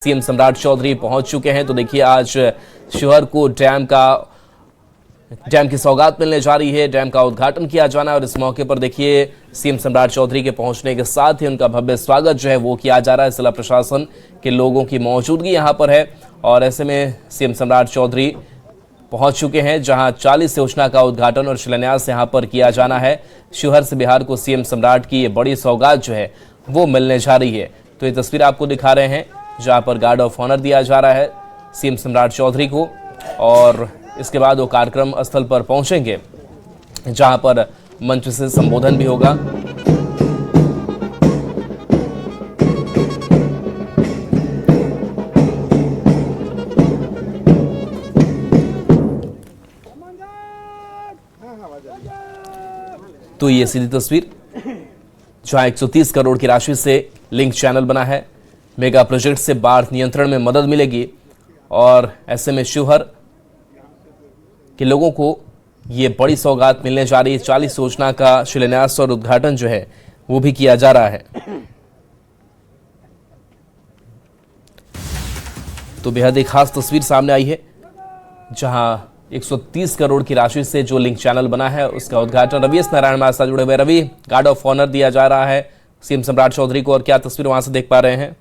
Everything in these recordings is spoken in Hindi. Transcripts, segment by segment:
सीएम सम्राट चौधरी पहुंच चुके हैं। तो देखिए आज शिवहर को डैम की सौगात मिलने जा रही है। डैम का उद्घाटन किया जाना है और इस मौके पर देखिए सीएम सम्राट चौधरी के पहुंचने के साथ ही उनका भव्य स्वागत जो है वो किया जा रहा है। जिला प्रशासन के लोगों की मौजूदगी यहां पर है और ऐसे में सीएम सम्राट चौधरी पहुंच चुके हैं जहां 40 योजना का उद्घाटन और शिलान्यास यहां पर किया जाना है। शिवहर से बिहार को सीएम सम्राट की ये बड़ी सौगात जो है वो मिलने जा रही है। तो ये तस्वीर आपको दिखा रहे हैं जहां पर गार्ड ऑफ ऑनर दिया जा रहा है सीएम सम्राट चौधरी को और इसके बाद वो कार्यक्रम स्थल पर पहुंचेंगे जहां पर मंच से संबोधन भी होगा। तो ये सीधी तस्वीर जहां 130 करोड़ की राशि से लिंक चैनल बना है। मेगा प्रोजेक्ट से बाढ़ नियंत्रण में मदद मिलेगी और ऐसे में शिवहर के लोगों को ये बड़ी सौगात मिलने जा रही है। 40 योजना का शिलान्यास और उद्घाटन जो है वो भी किया जा रहा है। तो बेहद एक खास तस्वीर सामने आई है जहां 130 करोड़ की राशि से जो लिंक चैनल बना है उसका उद्घाटन रवि एस नारायण हमारे साथ जुड़े हुए। रवि, गार्ड ऑफ ऑनर दिया जा रहा है सीएम सम्राट चौधरी को और क्या तस्वीर वहां से देख पा रहे हैं?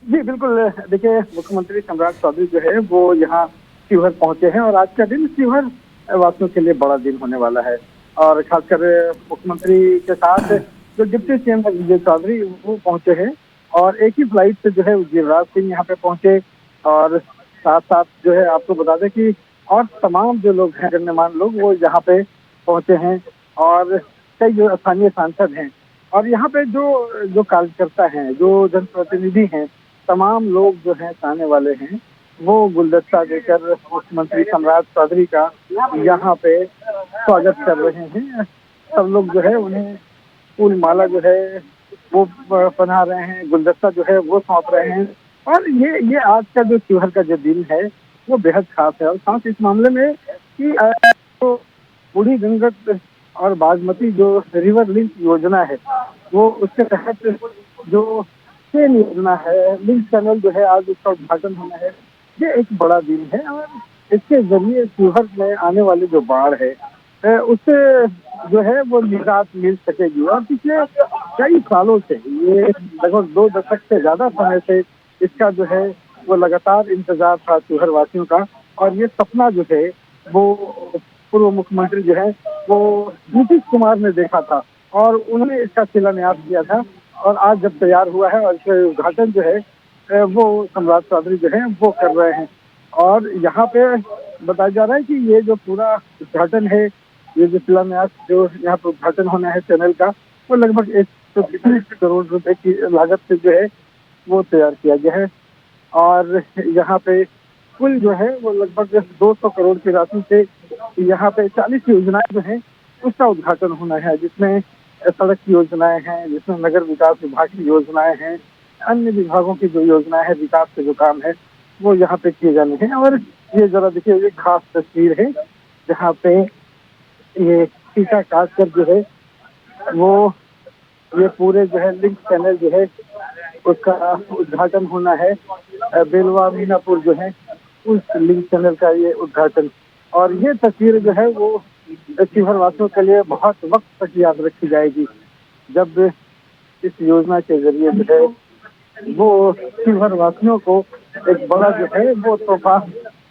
जी बिल्कुल, देखिए मुख्यमंत्री सम्राट चौधरी जो है वो यहाँ शिवहर पहुंचे हैं और आज का दिन शिवहर वासियों के लिए बड़ा दिन होने वाला है। और खासकर मुख्यमंत्री के साथ जो डिप्टी सीएम विजय चौधरी वो पहुंचे हैं और एक ही फ्लाइट से जो है गिरिराज सिंह यहाँ पे पहुंचे और साथ साथ जो है आपको बता दें कि और तमाम जो लोग हैं गण्यमान्य लोग वो यहाँ पे पहुंचे हैं और कई जो स्थानीय सांसद हैं और यहाँ पे जो कार्यकर्ता हैं, जो जनप्रतिनिधि हैं, तमाम लोग जो हैं आने वाले हैं वो गुलदस्ता देकर मुख्यमंत्री सम्राट चौधरी का यहाँ पे स्वागत कर रहे हैं। सब लोग जो है उन्हें फूल माला जो है वो पहना रहे हैं, गुलदस्ता जो है वो सौंप रहे हैं और ये आज का जो शिवहर का जो दिन है वो बेहद खास है। और खास इस मामले में कि तो बूढ़ी गंडक और बागमती जो रिवर लिंक योजना है वो उसके तहत जो चेन योजना है, लिंक चैनल जो है आज उसका उद्घाटन होना है। ये एक बड़ा दिन है और इसके जरिए शिवहर में आने वाली जो बाढ़ है उससे जो है वो निजात मिल सकेगी। और पिछले कई सालों से ये लगभग 2 दशक से ज्यादा समय से इसका जो है वो लगातार इंतजार था शिवहर वासियों का और ये सपना जो है वो पूर्व मुख्यमंत्री जो है वो नीतीश कुमार ने देखा था और उन्होंने इसका शिलान्यास किया था और आज जब तैयार हुआ है और इसका उद्घाटन जो है वो सम्राट चौधरी जो है वो कर रहे हैं। और यहाँ पे बताया जा रहा है कि ये जो पूरा उद्घाटन है, ये जो शिलान्यास जो यहाँ पे उद्घाटन होना है चैनल का वो लगभग 130 करोड़ रुपए की लागत से जो है वो तैयार किया गया है। और यहाँ पे कुल जो है वो लगभग 200 करोड़ की राशि से यहाँ पे 40 योजनाएं जो है उसका उद्घाटन होना है, जिसमें सड़क की योजनाएं हैं, जिसमें नगर विकास विभाग की योजनाएं हैं, अन्य विभागों की जो योजना है, विकास के जो काम है वो यहाँ पे किए जाने हैं। और ये जरा देखिए ये खास तस्वीर है जहाँ पे ये टीका काट कर जो है वो ये पूरे जो है लिंक चैनल जो है उसका उद्घाटन होना है। बेलवा मीनापुर जो है उस लिंक चैनल का ये उद्घाटन और ये तस्वीर जो है वो शिवहर वासियों के लिए बहुत वक्त तक याद रखी जाएगी जब इस योजना के जरिए जो है वो शिवहर वासियों को एक बड़ा जो है वो तोहफा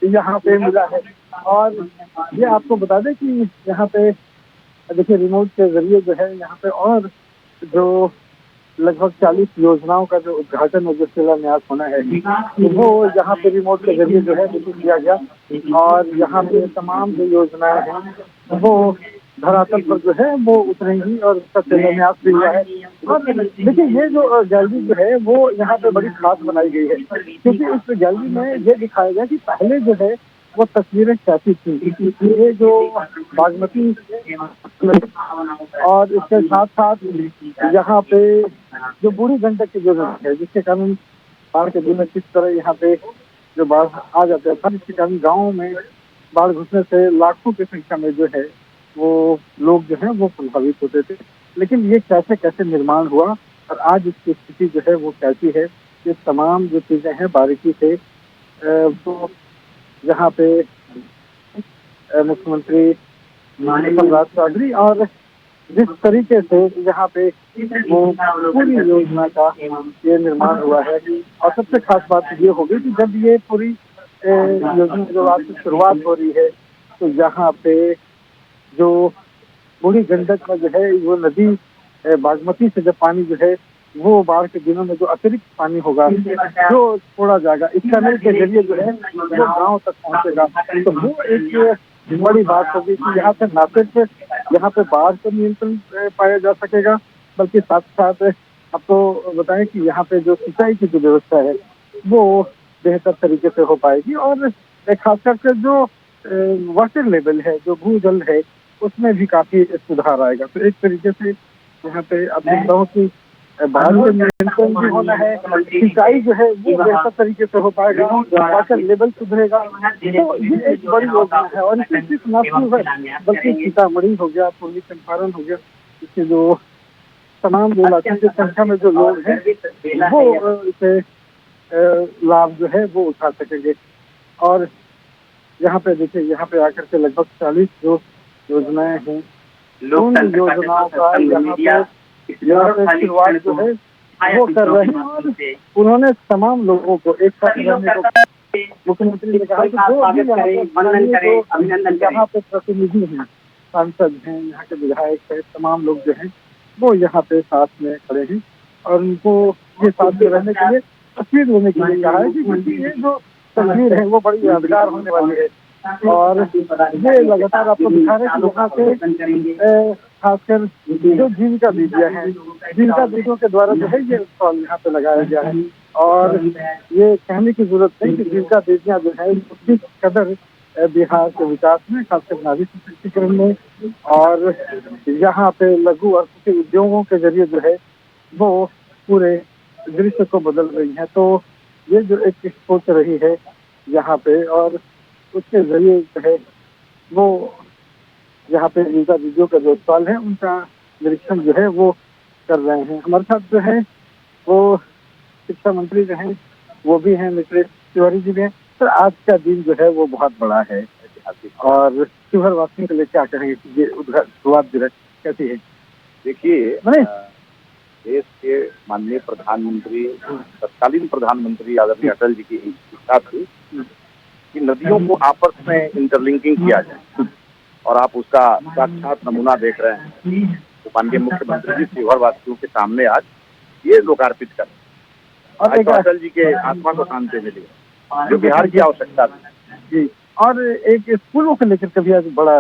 यहाँ पे मिला है। और ये आपको बता दें कि यहाँ पे देखिए रिमोट के जरिए जो है यहाँ पे और जो लगभग 40 योजनाओं का जो उद्घाटन और जो शिलान्यास होना है वो यहाँ पे रिमोट के जरिए जो है किया गया और यहाँ पे तमाम जो योजनाएं हैं वो धरातल पर जो है वो उतरेंगी और उसका शिलान्यास भी हुआ है। और देखिए ये जो गैलरी जो है वो यहाँ पे बड़ी खास बनाई गई है क्योंकि इस गैलरी में ये दिखाया गया कि पहले जो है वो तस्वीरें कैसी थी। ये जो बागमती और इसके साथ साथ यहाँ पे जो बूढ़ी गंडक की जो है जिसके कारण बाढ़ के दिन में किस तरह यहाँ पे जो बाढ़ आ जाता था, जिसके कारण गाँव में बाढ़ घुसने से लाखों की संख्या में जो है वो लोग जो है वो प्रभावित होते थे। लेकिन ये कैसे कैसे निर्माण हुआ और आज इसकी स्थिति जो है वो कैसी है ये तमाम जो चीजें हैं बारीकी से वो यहाँ पे मुख्यमंत्री सम्राट चौधरी और जिस तरीके से यहाँ पे वो पूरी योजना का ये निर्माण हुआ है। और सबसे खास बात ये होगी कि जब ये पूरी योजना जो आज से शुरुआत हो रही है, तो यहाँ पे जो बूढ़ी गंडक में जो है वो नदी बागमती से जब पानी जो है वो बाढ़ के दिनों में जो अतिरिक्त पानी होगा जो छोड़ा जाएगा इस टनल के जरिए जो है वो गांव तक पहुंचेगा। तो वो एक बड़ी बात होगी कि यहाँ पे न सिर्फ यहाँ पे बाढ़ पर नियंत्रण पाया जा सकेगा, बल्कि साथ साथ आपको बताएं कि यहाँ पे जो सिंचाई की जो व्यवस्था है वो बेहतर तरीके से हो पाएगी। और खास करके जो वाटर लेवल है, जो भूजल है, उसमें भी काफी सुधार आएगा। तो एक तरीके से यहाँ पे आप देखता हूँ कि बाढ़ के नियंत्रण भी होना है, सिंचाई जो है वो बेहतर तरीके से हो पाएगा, वाटर लेवल सुधरेगा। तो ये एक बड़ी योजना है और इसे सिर्फ न सिर्फ बल्कि सीतामढ़ी हो गया, पूर्वी चंपारण हो गया, इसके जो तमाम जो इलाके की संख्या में जो लोग हैं वो इसे लाभ जो है वो उठा सकेंगे। और यहाँ पे देखिए, यहाँ पे आकर के लगभग 40 जो योजनाएं हैं उन योजनाओं का यहाँ पे शुरुआत जो है वो कर रहे हैं। और उन्होंने तमाम लोगों को एक साथ रहने को मुख्यमंत्री ने कहा कि जो भी यहाँ पे प्रतिनिधि हैं, सांसद हैं, यहाँ के विधायक है, तमाम लोग जो हैं वो यहाँ पे साथ में खड़े हैं और उनको ये साथ में रहने के लिए तस्वीर लेने के लिए कहा है कि ये जो तस्वीर है वो बड़ी यादगार होने वाली है। और ये लगातार आपको दिखा रहे हैं कि यहाँ पे खासकर जो जीविका दीदियाँ हैं, जीविका दीदियों के द्वारा जो है ये स्टॉल यहाँ पे लगाया गया है। और ये कहने की जरूरत नहीं कि जीविका दीदियाँ जो है उसकी कदर बिहार के विकास में, खासकर नारी सशक्तिकरण में और यहाँ पे लघु और कुटीर उद्योगों के जरिए जो है वो पूरे दृश्य को बदल रही है। तो ये जो एक सोच रही है यहाँ पे और उसके जरिए जो है वो यहाँ पे जीविका दीदियों का जो स्टॉल है उनका निरीक्षण जो है वो कर रहे हैं। हमारे साथ जो है वो शिक्षा मंत्री जो है वो भी हैं, मिश्रेश तिवारी जी भी हैं। तो आज का दिन जो है वो बहुत बड़ा है ऐतिहासिक। और शिवहर वासियों के लिए क्या कहेंगे कि ये शुरुआत जो है कैसी है? देखिए, देश के माननीय प्रधानमंत्री, तत्कालीन प्रधानमंत्री आदरणीय अटल जी की इच्छा थी कि नदियों को आपस में इंटरलिंकिंग किया जाए और आप उसका साक्षात नमूना देख रहे हैं। तो माननीय मुख्यमंत्री जी शिवहर वासियों के सामने आज ये लोकार्पित कर और तो अटल जी के आत्मा को शांति मिली जो बिहार की आवश्यकता थी जी। और एक स्कूलों को लेकर कभी आज बड़ा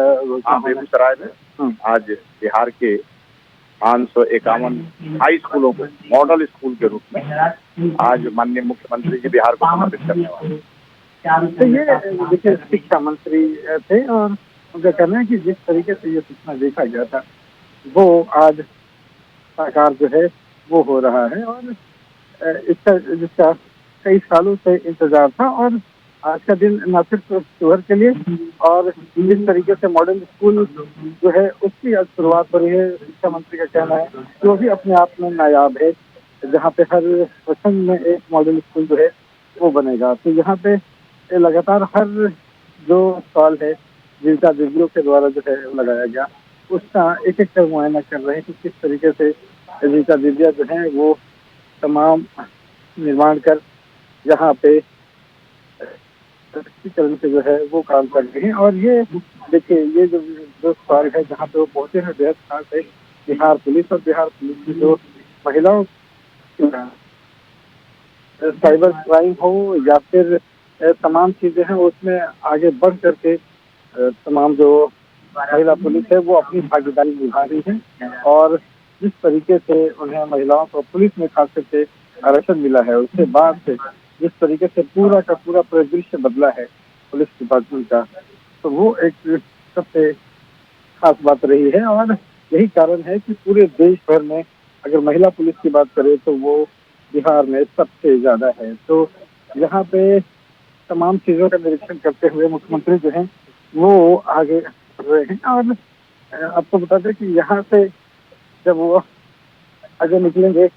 बेगूसराय में आज बिहार के 551 हाई स्कूलों को मॉडल स्कूल के रूप में आज माननीय मुख्यमंत्री जी बिहार को समर्पित करने वाले। तो ये देखिए शिक्षा मंत्री थे और उनका कहना है कि जिस तरीके से ये सूचना देखा गया था वो आज साकार जो है वो हो रहा है। और इसका जिसका कई सालों से इंतजार था और आज का दिन न सिर्फ शिवहर के लिए और जिस तरीके से मॉडल स्कूल जो है उसकी आज शुरुआत हो रही है। शिक्षा मंत्री का कहना है जो भी अपने आप में नायाब है, जहाँ पे हर प्रखंड में एक मॉडल स्कूल जो है वो बनेगा। तो यहाँ पे लगातार हर जो स्टॉल है जीविका दीदियों के द्वारा जो है लगाया गया उसका एक एक कर मुआयना कर रहे हैं कि किस तरीके से जीविका दीदियाँ जो है वो तमाम निर्माण कर यहाँ पे सशक्तिकरण से जो है वो काम कर रहे हैं। और ये देखिए ये जो स्टॉल है जहाँ पे वो पहुंचे हैं बेहद खास है बिहार पुलिस और बिहार पुलिस की जो महिलाओं साइबर क्राइम हो या फिर तमाम चीजें हैं उसमें आगे बढ़ करके तमाम जो महिला पुलिस है वो अपनी भागीदारी निभा रही है। और जिस तरीके से उन्हें महिलाओं को पुलिस में खास करके आरक्षण मिला है उसके बाद से जिस तरीके से पूरा का पूरा परिदृश्य बदला है पुलिस डिपार्टमेंट का, तो वो एक सबसे खास बात रही है। और यही कारण है कि पूरे देश भर में अगर महिला पुलिस की बात करें तो वो बिहार में सबसे ज्यादा है। तो यहाँ पे तमाम चीजों का निरीक्षण करते हुए मुख्यमंत्री जो हैं वो आगे बढ़ रहे हैं। और आपको बता दें कि यहाँ से जब वो आगे निकलेंगे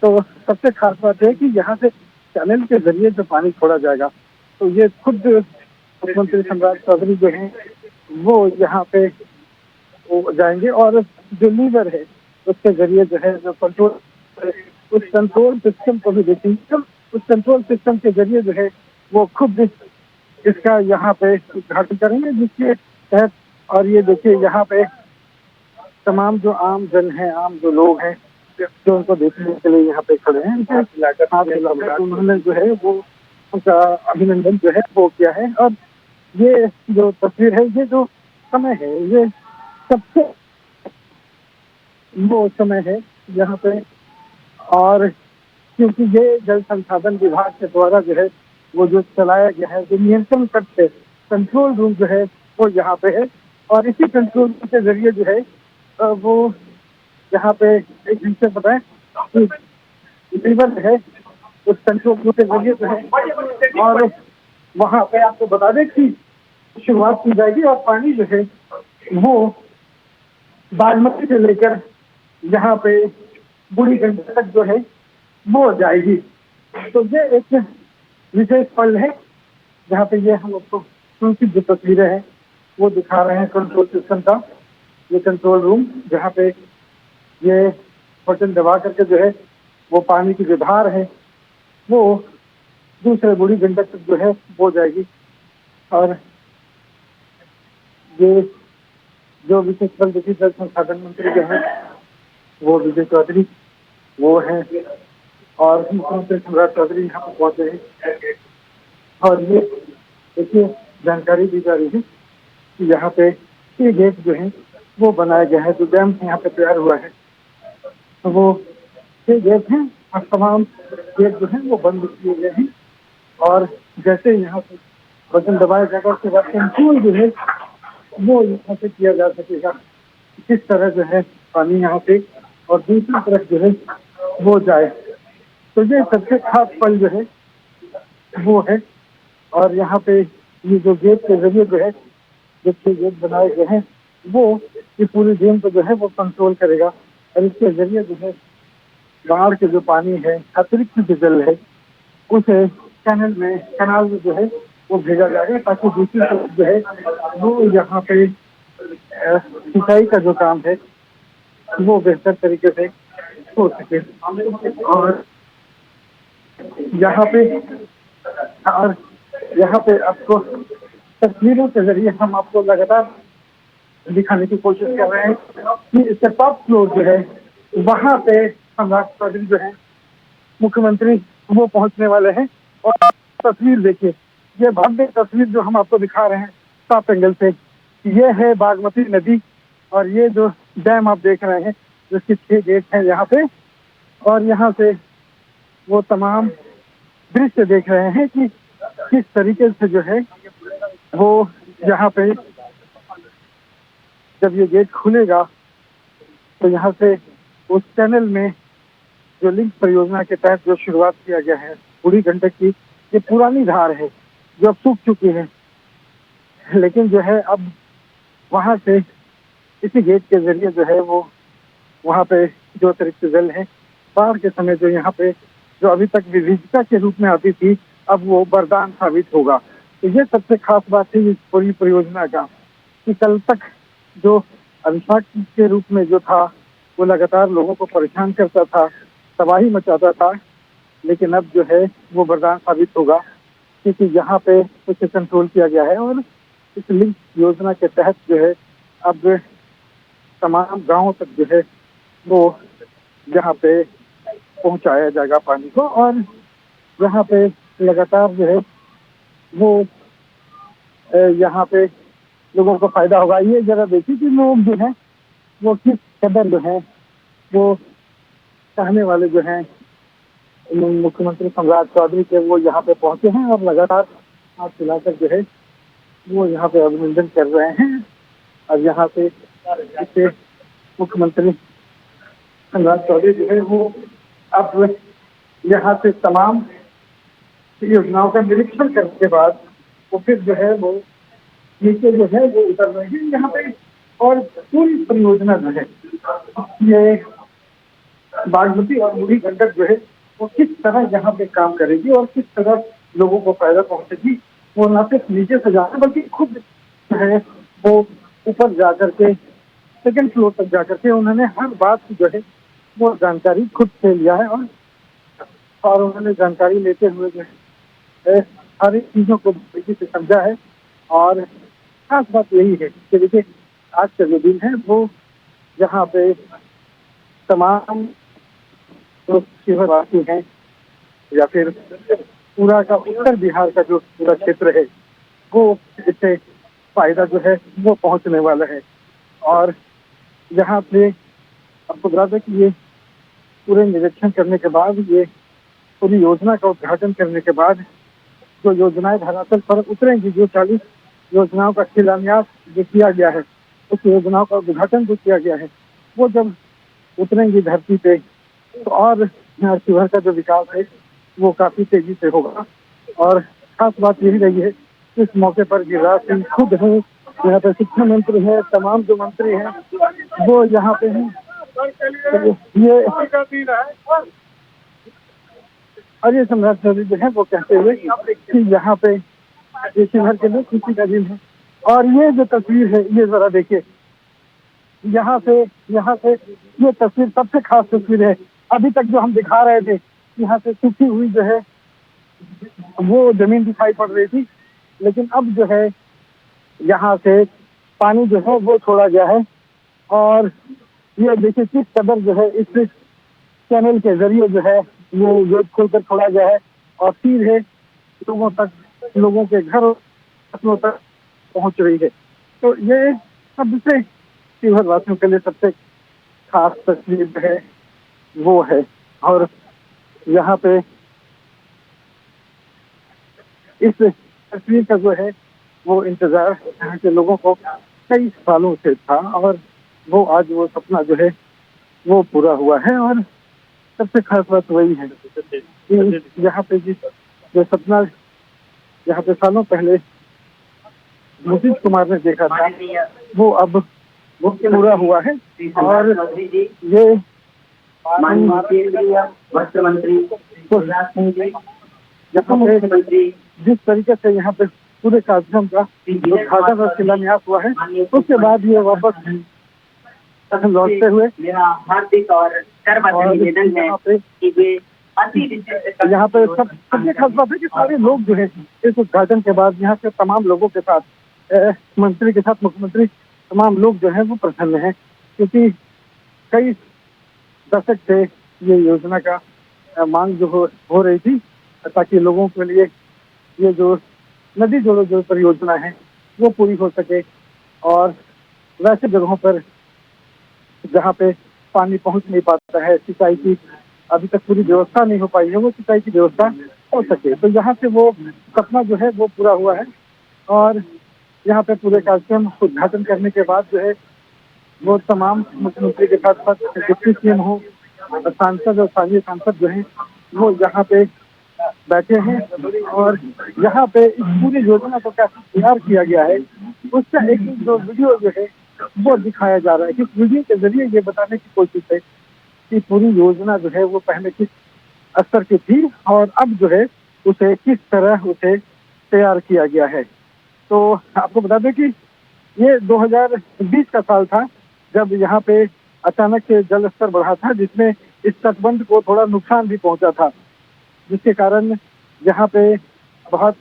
तो सबसे खास बात है कि यहाँ से चैनल के जरिए जो पानी छोड़ा जाएगा, तो ये खुद मुख्यमंत्री सम्राट चौधरी जो हैं वो यहाँ पे वो जाएंगे और जो लीवर है उसके जरिए जो है जो कंट्रोल, उस कंट्रोल सिस्टम को भी देखेंगे। उस कंट्रोल सिस्टम के जरिए जो है वो खुद इसका यहाँ पे उद्घाटन करेंगे, जिसके तहत, और ये देखिए यहाँ पे तमाम जो आम जन है, आम जो लोग हैं जो उनको देखने के लिए यहाँ पे खड़े हैं, उन्होंने जो है वो उनका अभिनंदन जो है वो किया है। और ये जो तस्वीर है, ये जो समय है, ये सबसे वो समय है यहाँ पे। और क्योंकि ये जल संसाधन विभाग के द्वारा जो है वो जो चलाया गया है, जो नियंत्रण कक्ष है, कंट्रोल रूम जो है वो यहाँ पे है। और इसी कंट्रोल रूम के जरिए जो है वो यहाँ पे एक दिन से बताएं कि रिवर है उस कंट्रोल रूम के जरिए जो है, और वहाँ पे आपको बता दें कि शुरुआत की जाएगी और पानी जो है वो बागमती से लेकर यहाँ पे बूढ़ी गंडक तक जो है वो जाएगी। तो ये एक विशेष पल है जहाँ पे ये हम आपको उनकी जो तस्वीरें हैं वो दिखा रहे हैं कंट्रोल सिस्टम का। ये कंट्रोल रूम जहाँ पे ये बटन दबा करके जो है वो पानी की जो धार है वो दूसरे बूढ़ी गंडक तक जो है वो जाएगी। और ये जो विशेष पल देखिए जल संसाधन मंत्री जो है वो विजय चौधरी वो हैं, और मुख्यमंत्री सम्राट चौधरी यहाँ पर पहुंचे हैं। और ये देखिए जानकारी दी जा रही है कि यहाँ पे ये गेट जो है वो बनाया गया है, जो डैम यहाँ पे तैयार हुआ है तो वो ये गेट हैं और तमाम गेट जो है वो बंद किए गए हैं। और जैसे यहाँ पे बटन दबाया जाएगा उसके बाद कंट्रोल जो है वो यहाँ से किया जा सकेगा, किस तरह जो है पानी यहाँ पे और दूसरी तरफ जो है वो जाए। तो ये सबसे खास पल जो है वो है। और यहाँ पे ये जो गेट के जरिए जो है जो 6 गेट बनाए गए हैं वो ये पूरी डैम को जो है वो कंट्रोल करेगा। और इसके जरिए जो है बाढ़ के जो पानी है, अतिरिक्त जो जल है, उसे कैनाल में जो है वो भेजा जाएगा, ताकि दूसरी तरफ जो है वो यहाँ पे सिंचाई का जो काम है वो बेहतर तरीके से हो सके। और यहाँ पे आपको तस्वीरों के जरिए हम आपको लगातार दिखाने की कोशिश कर रहे हैं कि इसका टॉप फ्लोर जो है वहाँ पे सम्राट चौधरी जो है मुख्यमंत्री वो पहुंचने वाले हैं। और तस्वीर देखिए, ये भव्य तस्वीर जो हम आपको दिखा रहे हैं टॉप एंगल से, ये है बागमती नदी। और ये जो डैम आप देख रहे हैं जिसके 6 गेट हैं यहाँ पे, और यहाँ से वो तमाम दृश्य देख रहे हैं कि किस तरीके से जो है वो यहाँ पे जब ये गेट खुलेगा तो यहाँ से उस चैनल में जो लिंक परियोजना के तहत जो शुरुआत किया गया है बूढ़ी गंडक की, ये पुरानी धार है जो अब सूख चुकी है, लेकिन जो है अब वहाँ से इसी गेट के जरिए जो है वो वहाँ पे जो अतिरिक्त जल है बाढ़ के समय जो यहाँ पे जो अभी तक विविधता के रूप में आती थी, अब वो वरदान साबित होगा। तो ये सबसे खास बात है इस पूरी परियोजना का, कि कल तक जो अभिशाप के रूप में जो था वो लगातार लोगों को परेशान करता था, तबाही मचाता था, लेकिन अब जो है वो वरदान साबित होगा, क्योंकि यहाँ पे उसे कंट्रोल किया गया है। और इस लिंक योजना के तहत जो है अब तमाम गांवों तक जो है वो यहाँ पे पहुंचाया जाएगा पानी को, और यहाँ पे लगातार जो है वो यहाँ पे लोगों को फायदा होगा। ये जरा देखिए कि लोग जो है वो किस कदर जो है वो चाहने वाले जो हैं मुख्यमंत्री सम्राट चौधरी के वो यहाँ पे पहुंचे हैं और लगातार हाथ खिलाकर जो है वो यहाँ पे अभिनंदन कर रहे हैं। और यहाँ पे इसे मुख्यमंत्री सम्राट चौधरी जो है वो अब यहाँ से तमाम योजनाओं का निरीक्षण करने के बाद वो फिर जो है वो नीचे जो है वो उतर रहे हैं यहाँ पे। और पूरी परियोजना जो है ये बागमती और बूढ़ी गंडक जो है वो किस तरह यहाँ पे काम करेगी और किस तरह लोगों को फायदा पहुंचेगी, वो न सिर्फ नीचे से जाना बल्कि खुद जो है वो ऊपर जाकर के सेकंड फ्लोर तक जाकर के उन्होंने हर बात की जो है वो जानकारी खुद से लिया है। और उन्होंने जानकारी लेते हुए जो है सारी चीजों को बारीकी से समझा है। और खास बात यही है कि देखिए आज का जो दिन है वो यहाँ पे तमाम जो शिवरवासी हैं या फिर पूरा का उत्तर बिहार का जो पूरा क्षेत्र है वो इससे फायदा जो है वो पहुंचने वाला है। और यहाँ पे आपको बता दें कि ये पूरे निरीक्षण करने के बाद, ये पूरी योजना का उद्घाटन करने के बाद जो योजनाएं धरातल पर उतरेंगी, जो 40 योजनाओं का शिलान्यास जो किया गया है, उस योजनाओं का उद्घाटन जो किया गया है, वो जब उतरेंगी धरती पे तो और यहाँ शिवहर का जो विकास है वो काफी तेजी से होगा। और खास बात यही रही है कि इस मौके पर गिरिराज सिंह खुद हैं, यहाँ पे शिक्षा मंत्री है, तमाम जो मंत्री हैं वो यहाँ पे हैं। तो ये और ये सम्राट चौधरी जो है वो कहते हुए कि यहाँ पे ये शिवहर के लिए खुशी का दिन है। और ये जो तस्वीर है ये जरा देखिए, यहाँ से ये तस्वीर सबसे खास तस्वीर है। अभी तक जो हम दिखा रहे थे यहाँ से सूखी हुई जो है वो जमीन दिखाई पड़ रही थी, लेकिन अब जो है यहाँ से पानी जो है वो छोड़ा गया है। और ये देखिए किस कदर जो है इस चैनल के जरिए जो है वो गेट खोलकर छोड़ा गया है और सीधे लोगों तक, लोगों के घर फसलों तक पहुंच रही है। तो ये सबसे शिवहर वासियों के लिए सबसे खास तस्वीर है वो है। और यहाँ पे इस तस्वीर का जो है वो इंतजार यहाँ के लोगों को कई सालों से था और वो आज वो सपना जो है वो पूरा हुआ है। और सबसे खास बात वही है कि यहाँ पे जो सपना यहाँ पे सालों पहले नीतीश कुमार ने देखा था वो अब वो पूरा हुआ है। और ये जिस तरीके से यहाँ पे पूरे कार्यक्रम का उद्घाटन और शिलान्यास हुआ है, उसके बाद ये वापस लौटते हुए हार्दिक और निवेदन है कि वे यहाँ पे सबसे खास बात है कि सारे लोग जो है इस उद्घाटन के बाद यहाँ के तमाम लोगों के साथ, मंत्री के साथ मुख्यमंत्री, तमाम लोग जो है वो प्रसन्न हैं, क्योंकि कई दशक से ये योजना का मांग जो हो रही थी ताकि लोगों के लिए ये जो नदी जोड़ो जो परियोजना है वो पूरी हो सके। और वैसे जगहों पर जहाँ पे पानी पहुंच नहीं पाता है, सिंचाई की अभी तक पूरी व्यवस्था नहीं हो पाई है, वो सिंचाई की व्यवस्था हो सके, तो यहाँ से वो सपना जो है वो पूरा हुआ है। और यहाँ पे पूरे कार्यक्रम उद्घाटन करने के बाद जो है वो तमाम मुख्यमंत्री के साथ साथ डिप्टी सीएम हो, सांसद और स्थानीय सांसद जो है वो यहाँ पे बैठे हैं। और यहाँ पे इस पूरी योजना को कैसे तैयार किया गया है उसका एक जो वीडियो जो है वो दिखाया जा रहा है। इस वीडियो के जरिए ये बताने की कोशिश है कि पूरी योजना जो है वो पहले किस स्तर की थी और अब जो है उसे किस तरह उसे तैयार किया गया है। तो आपको बता दें कि ये 2020 का साल था जब यहाँ पे अचानक से जल स्तर बढ़ा था, जिसमें इस तटबंध को थोड़ा नुकसान भी पहुंचा था, जिसके कारण यहाँ पे बहुत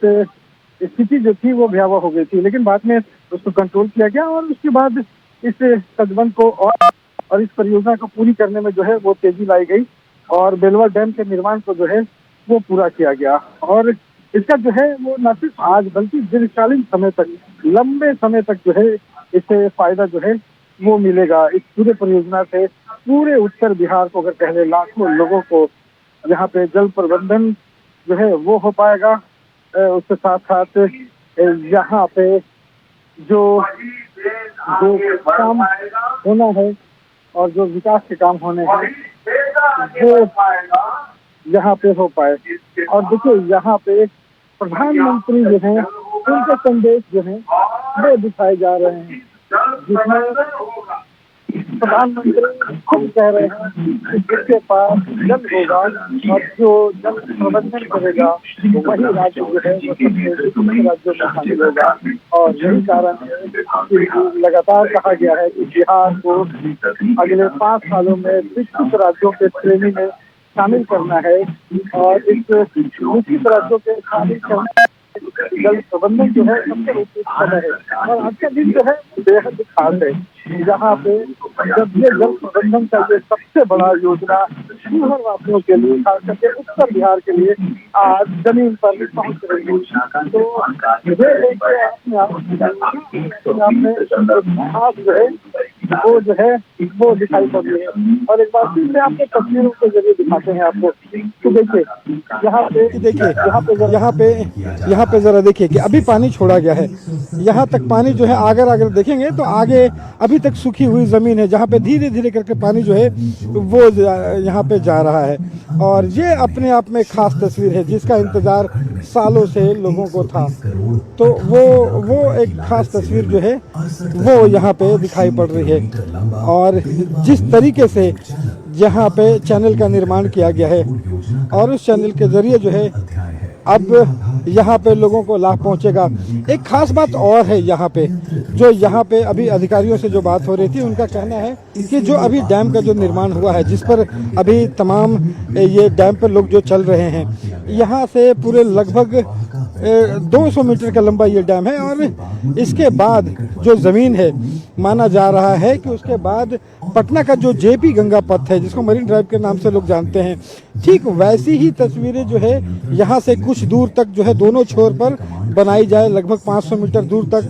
स्थिति जो थी वो भयावह हो गई थी। लेकिन बाद में उसको कंट्रोल किया गया और उसके बाद इस तटबंध को और इस परियोजना को पूरी करने में जो है वो तेजी लाई गई और बेलवा डैम के निर्माण को जो है वो पूरा किया गया। और इसका जो है वो न सिर्फ आज बल्कि दीर्घकालीन समय तक, लंबे समय तक जो है इससे फायदा जो है वो मिलेगा। इस पूरे परियोजना से पूरे उत्तर बिहार को अगर पहले लाखों लोगों को यहाँ पे जल प्रबंधन जो है वो हो पाएगा। उसके साथ साथ यहाँ पे जो काम होना है और जो विकास के काम होने हैं वो यहाँ पे हो पाए। और देखिए यहाँ पे प्रधानमंत्री जो हैं उनके संदेश जो हैं वो दिखाए जा रहे हैं, जिसमें प्रधानमंत्री खुद कह रहे हैं कि जिसके पास जल होगा और जो जल प्रबंधन करेगा वही राज्य जो है वो सबसे विकसित राज्यों में शामिल होगा। और यही कारण है कि लगातार कहा गया है कि बिहार को अगले 5 सालों में विकसित राज्यों के श्रेणी में शामिल करना है। और इस विकसित राज्यों के शामिल करने जल प्रबंधन जो है सबसे उपयुक्त समय है। और आज का दिन जो है बेहद खास है, जहाँ पे जब ये जल प्रबंधन का ये सबसे बड़ा योजना शिवहर वासियों के लिए, खास करके उत्तर बिहार के लिए आज जमीन पर पहुंच रही है। तो ये एक अपने खास जो है वो दिखाई पड़ रही है। और एक बार फिर से आपको तस्वीरों के जरिए दिखाते हैं आपको। तो देखिए यहाँ पे जरा देखिए कि अभी पानी छोड़ा गया है। यहाँ तक पानी जो है अगर देखेंगे तो आगे अभी तक सूखी हुई जमीन है, जहाँ पे धीरे धीरे करके पानी जो है वो यहाँ पे जा रहा है। और ये अपने आप में खास तस्वीर है जिसका इंतजार सालों से लोगों को था। तो वो एक खास तस्वीर जो है वो यहाँ पे दिखाई पड़ रही है। और जिस तरीके से यहाँ पे चैनल का निर्माण किया गया है और उस चैनल के जरिए जो है अब यहाँ पे लोगों को लाभ पहुँचेगा। एक खास बात और है यहाँ पे अभी अधिकारियों से जो बात हो रही थी, उनका कहना है कि जो अभी डैम का जो निर्माण हुआ है, जिस पर अभी तमाम ये डैम पर लोग जो चल रहे हैं, यहाँ से पूरे लगभग 200 मीटर का लंबा ये डैम है। और इसके बाद जो ज़मीन है, माना जा रहा है कि उसके बाद पटना का जो जेपी गंगा पथ है, जिसको मरीन ड्राइव के नाम से लोग जानते हैं, ठीक वैसी ही तस्वीरें जो है यहाँ से कुछ दूर तक जो है दोनों छोर पर बनाई जाए, लगभग 500 मीटर दूर तक,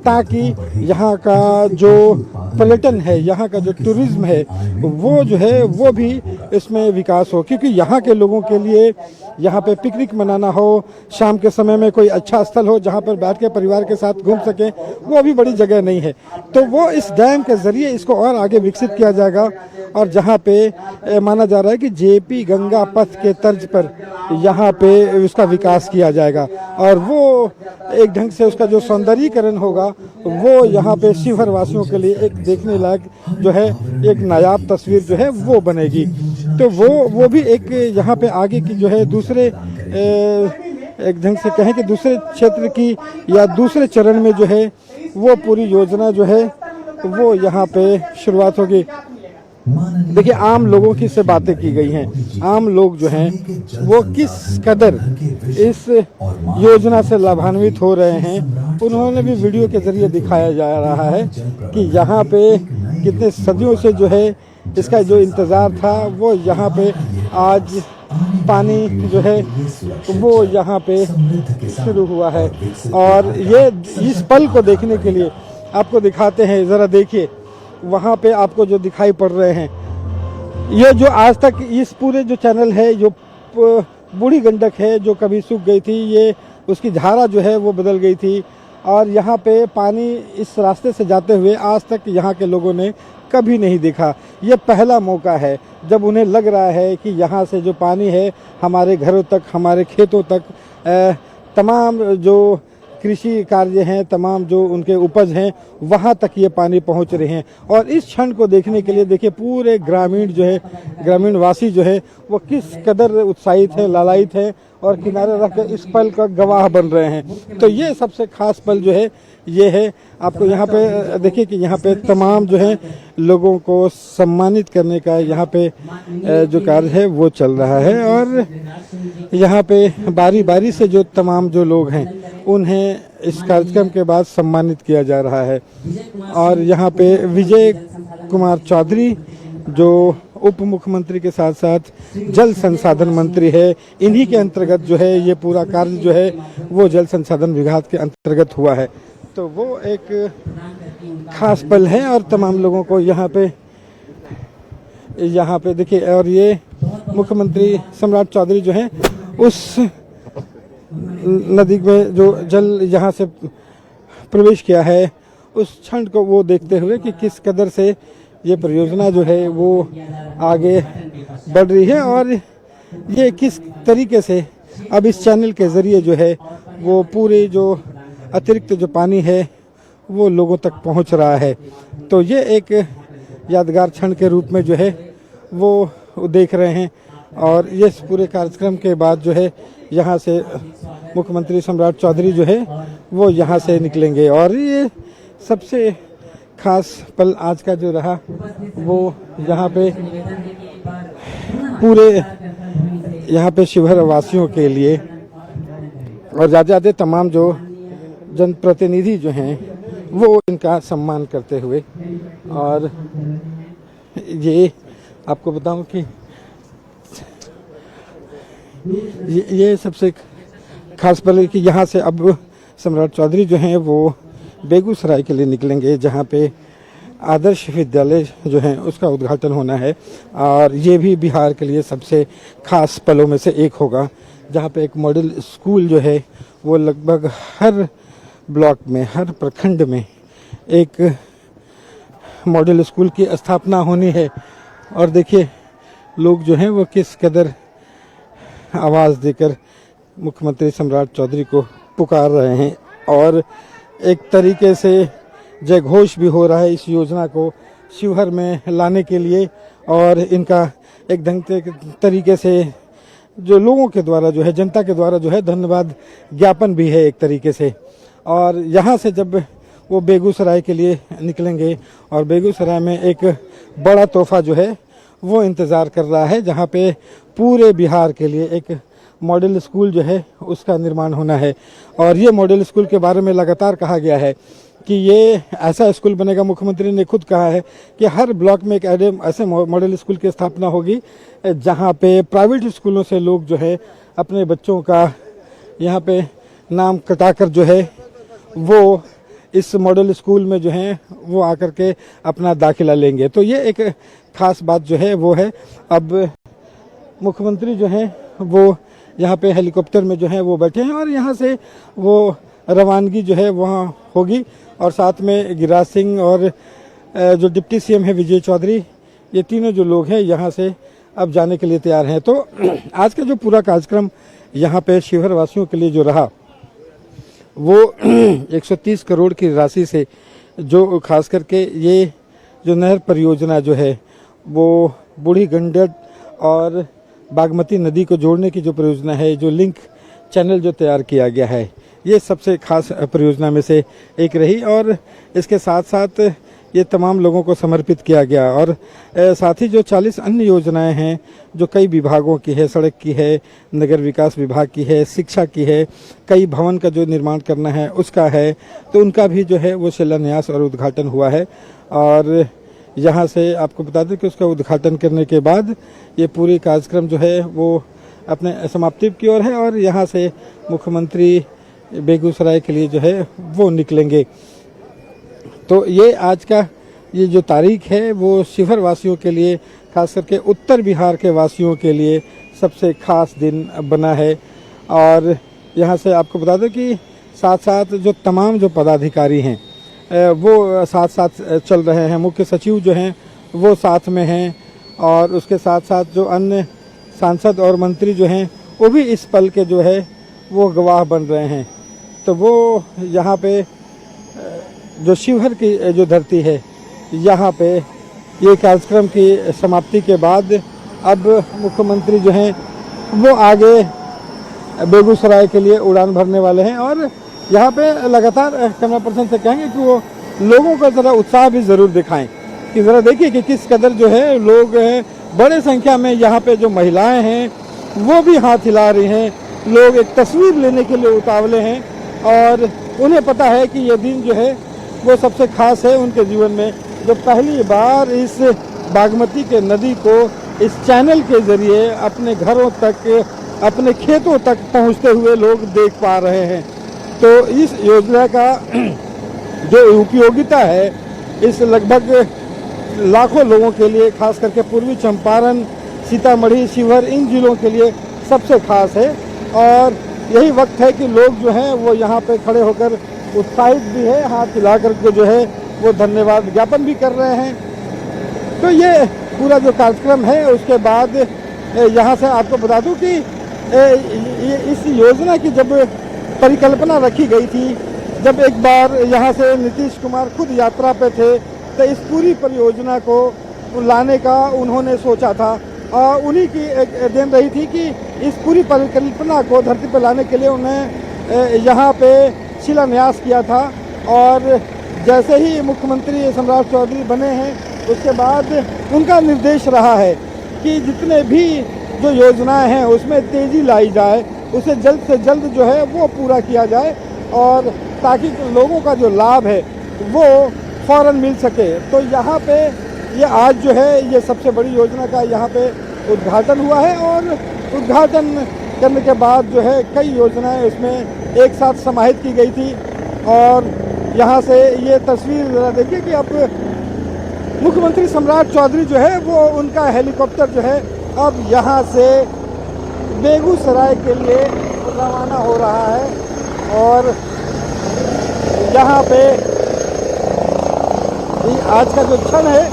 ताकि यहाँ का जो पर्यटन है, यहाँ का जो टूरिज्म है, वो जो है वो भी इसमें विकास हो। क्योंकि यहाँ के लोगों के लिए यहाँ पे पिकनिक मनाना हो, शाम के समय में कोई अच्छा स्थल हो जहाँ पर बैठ के परिवार के साथ घूम सकें, वो अभी बड़ी जगह नहीं है। तो वो इस डैम के ज़रिए इसको और आगे विकसित किया जाएगा। और जहाँ पे माना जा रहा है कि जेपी गंगा पथ के तर्ज पर यहाँ पे उसका विकास किया जाएगा। और वो एक ढंग से उसका जो सौंदर्यीकरण होगा वो यहाँ पे शिवहर वासियों के लिए एक देखने लायक जो है एक नायाब तस्वीर जो है वो बनेगी। तो वो भी एक यहाँ पे आगे की जो है दूसरे एक ढंग से कहें कि दूसरे क्षेत्र की या दूसरे चरण में जो है वो पूरी योजना जो है वो यहाँ पे शुरुआत होगी। देखिए, आम लोगों की से बातें की गई हैं। आम लोग जो हैं वो किस कदर इस योजना से लाभान्वित हो रहे हैं, उन्होंने भी वीडियो के जरिए दिखाया जा रहा है कि यहाँ पे कितने सदियों से जो है इसका जो इंतज़ार था, वो यहाँ पे आज पानी जो है वो यहाँ पे शुरू हुआ है। और ये इस पल को देखने के लिए आपको दिखाते हैं, ज़रा देखिए वहाँ पे आपको जो दिखाई पड़ रहे हैं, ये जो आज तक इस पूरे जो चैनल है, जो बूढ़ी गंडक है जो कभी सूख गई थी, ये उसकी धारा जो है वो बदल गई थी। और यहाँ पे पानी इस रास्ते से जाते हुए आज तक यहाँ के लोगों ने कभी नहीं देखा। ये पहला मौका है जब उन्हें लग रहा है कि यहाँ से जो पानी है हमारे घरों तक, हमारे खेतों तक, तमाम जो कृषि कार्य हैं, तमाम जो उनके उपज हैं, वहाँ तक ये पानी पहुँच रहे हैं। और इस क्षण को देखने के लिए देखिए पूरे ग्रामीण जो है, ग्रामीण वासी जो है वो किस कदर उत्साहित है, लालायित है और किनारे रख कर इस पल का गवाह बन रहे हैं। तो ये सबसे खास पल जो है ये है। आपको यहाँ पे देखिए कि यहाँ पे तमाम जो है लोगों को सम्मानित करने का यहाँ पे जो कार्य है वो चल रहा है। और यहाँ पे बारी बारी से जो तमाम जो लोग हैं उन्हें इस कार्यक्रम के बाद सम्मानित किया जा रहा है। और यहाँ पे विजय कुमार चौधरी जो उप मुख्यमंत्री के साथ साथ जल संसाधन मंत्री है, इन्हीं के अंतर्गत जो है ये पूरा कार्य जो है वो जल संसाधन विभाग के अंतर्गत हुआ है। तो वो एक खास पल है और तमाम लोगों को यहाँ पे देखिए। और ये मुख्यमंत्री सम्राट चौधरी जो हैं उस नदी में जो जल यहाँ से प्रवेश किया है उस क्षण को वो देखते हुए कि किस कदर से ये परियोजना जो है वो आगे बढ़ रही है और ये किस तरीके से अब इस चैनल के ज़रिए जो है वो पूरे जो अतिरिक्त जो पानी है वो लोगों तक पहुंच रहा है। तो ये एक यादगार क्षण के रूप में जो है वो देख रहे हैं। और ये पूरे कार्यक्रम के बाद जो है यहाँ से मुख्यमंत्री सम्राट चौधरी जो है वो यहाँ से निकलेंगे। और ये सबसे खास पल आज का जो रहा वो यहाँ पे पूरे यहाँ पे शिवहर वासियों के लिए और ज़्यादा तमाम जो जनप्रतिनिधि जो हैं वो इनका सम्मान करते हुए। और ये आपको बताऊं कि ये सबसे खास पल है कि यहाँ से अब सम्राट चौधरी जो हैं वो बेगूसराय के लिए निकलेंगे, जहाँ पे आदर्श विद्यालय जो है उसका उद्घाटन होना है। और ये भी बिहार के लिए सबसे खास पलों में से एक होगा, जहाँ पे एक मॉडल स्कूल जो है वो लगभग हर ब्लॉक में, हर प्रखंड में एक मॉडल स्कूल की स्थापना होनी है। और देखिए लोग जो हैं वो किस कदर आवाज़ देकर मुख्यमंत्री सम्राट चौधरी को पुकार रहे हैं। और एक तरीके से जय घोष भी हो रहा है इस योजना को शिवहर में लाने के लिए। और इनका एक ढंग तरीके से जो लोगों के द्वारा जो है, जनता के द्वारा जो है धन्यवाद ज्ञापन भी है एक तरीके से। और यहाँ से जब वो बेगूसराय के लिए निकलेंगे और बेगूसराय में एक बड़ा तोहफा जो है वो इंतज़ार कर रहा है, जहाँ पे पूरे बिहार के लिए एक मॉडल स्कूल जो है उसका निर्माण होना है। और ये मॉडल स्कूल के बारे में लगातार कहा गया है कि ये ऐसा स्कूल बनेगा, मुख्यमंत्री ने खुद कहा है कि हर ब्लॉक में एक ऐसे मॉडल स्कूल की स्थापना होगी जहाँ पे प्राइवेट स्कूलों से लोग जो है अपने बच्चों का यहाँ पे नाम कटाकर जो है वो इस मॉडल स्कूल में जो है वो आकर के अपना दाखिला लेंगे। तो ये एक खास बात जो है वो है। अब मुख्यमंत्री जो है वो यहाँ पे हेलीकॉप्टर में जो है वो बैठे हैं और यहाँ से वो रवानगी जो है वहाँ होगी। और साथ में गिरिराज सिंह और जो डिप्टी सीएम है विजय चौधरी, ये तीनों जो लोग हैं यहाँ से अब जाने के लिए तैयार हैं। तो आज का जो पूरा कार्यक्रम यहाँ पे शिवहर वासियों के लिए जो रहा वो 130 करोड़ की राशि से, जो खास करके ये जो नहर परियोजना जो है वो बूढ़ी गंडक और बागमती नदी को जोड़ने की जो परियोजना है, जो लिंक चैनल जो तैयार किया गया है, ये सबसे खास परियोजना में से एक रही। और इसके साथ साथ ये तमाम लोगों को समर्पित किया गया। और साथ ही जो 40 अन्य योजनाएं हैं जो कई विभागों की है, सड़क की है, नगर विकास विभाग की है, शिक्षा की है, कई भवन का जो निर्माण करना है उसका है, तो उनका भी जो है वो शिलान्यास और उद्घाटन हुआ है। और यहाँ से आपको बता दें कि उसका उद्घाटन करने के बाद ये पूरी कार्यक्रम जो है वो अपने समाप्ति की ओर है। और यहाँ से मुख्यमंत्री बेगूसराय के लिए जो है वो निकलेंगे। तो ये आज का ये जो तारीख है वो शिवहर वासियों के लिए, खास करके उत्तर बिहार के वासियों के लिए सबसे खास दिन बना है। और यहाँ से आपको बता दें कि साथ साथ जो तमाम जो पदाधिकारी हैं वो साथ साथ चल रहे हैं। मुख्य सचिव जो हैं वो साथ में हैं और उसके साथ साथ जो अन्य सांसद और मंत्री जो हैं वो भी इस पल के जो है वो गवाह बन रहे हैं। तो वो यहाँ पे जो शिवहर की जो धरती है, यहाँ पे ये कार्यक्रम की समाप्ति के बाद अब मुख्यमंत्री जो हैं वो आगे बेगूसराय के लिए उड़ान भरने वाले हैं। और यहाँ पे लगातार कैमरा पर्सन से कहेंगे कि वो लोगों का ज़रा उत्साह भी ज़रूर दिखाएं, कि ज़रा देखिए कि किस कदर जो है लोग हैं, बड़े संख्या में यहाँ पे जो महिलाएं हैं वो भी हाथ हिला रही हैं। लोग एक तस्वीर लेने के लिए उतावले हैं और उन्हें पता है कि ये दिन जो है वो सबसे खास है उनके जीवन में, जो पहली बार इस बागमती के नदी को इस चैनल के ज़रिए अपने घरों तक, अपने खेतों तक पहुँचते हुए लोग देख पा रहे हैं। तो इस योजना का जो उपयोगिता है इस लगभग लाखों लोगों के लिए, खास करके पूर्वी चंपारण, सीतामढ़ी, शिवहर, इन जिलों के लिए सबसे खास है। और यही वक्त है कि लोग जो हैं वो यहाँ पे खड़े होकर उत्साहित भी है, हाथ हिला करके जो है वो धन्यवाद ज्ञापन भी कर रहे हैं। तो ये पूरा जो कार्यक्रम है उसके बाद यहाँ से आपको बता दूं कि इस योजना की जब परिकल्पना रखी गई थी, जब एक बार यहाँ से नीतीश कुमार खुद यात्रा पे थे तो इस पूरी परियोजना को लाने का उन्होंने सोचा था। उन्हीं की एक देन रही थी कि इस पूरी परिकल्पना को धरती पर लाने के लिए उन्हें यहाँ पे शिलान्यास किया था। और जैसे ही मुख्यमंत्री सम्राट चौधरी बने हैं उसके बाद उनका निर्देश रहा है कि जितने भी जो योजनाएं हैं उसमें तेज़ी लाई जाए, उसे जल्द से जल्द जो है वो पूरा किया जाए और ताकि लोगों का जो लाभ है वो फ़ौरन मिल सके। तो यहाँ पे ये आज जो है ये सबसे बड़ी योजना का यहाँ पे उद्घाटन हुआ है और उद्घाटन करने के बाद जो है कई योजनाएं उसमें एक साथ समाहित की गई थी। और यहाँ से ये तस्वीर ज़रा देखिए कि अब मुख्यमंत्री सम्राट चौधरी जो है वो उनका हेलीकॉप्टर जो है अब यहाँ से बेगूसराय के लिए रवाना हो रहा है। और यहाँ पे आज का जो क्षण है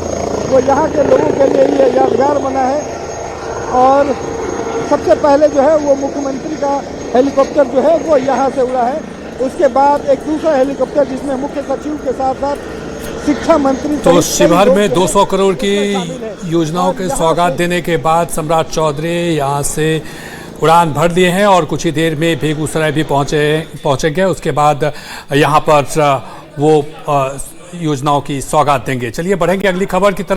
वो यहाँ के लोगों के लिए ये यादगार बना है। और सबसे पहले जो है वो मुख्यमंत्री का हेलीकॉप्टर जो है वो यहाँ से उड़ा है। उसके बाद एक दूसरा हेलीकॉप्टर जिसमें मुख्य सचिव के साथ साथ शिक्षा मंत्री तो शिवहर में 200 करोड़ की योजनाओं के सौगात देने के बाद सम्राट चौधरी यहाँ से उड़ान भर लिए हैं और कुछ ही देर में बेगूसराय भी पहुँचेंगे। उसके बाद यहाँ पर वो योजनाओं की सौगात देंगे। चलिए बढ़ेंगे अगली खबर की तरफ।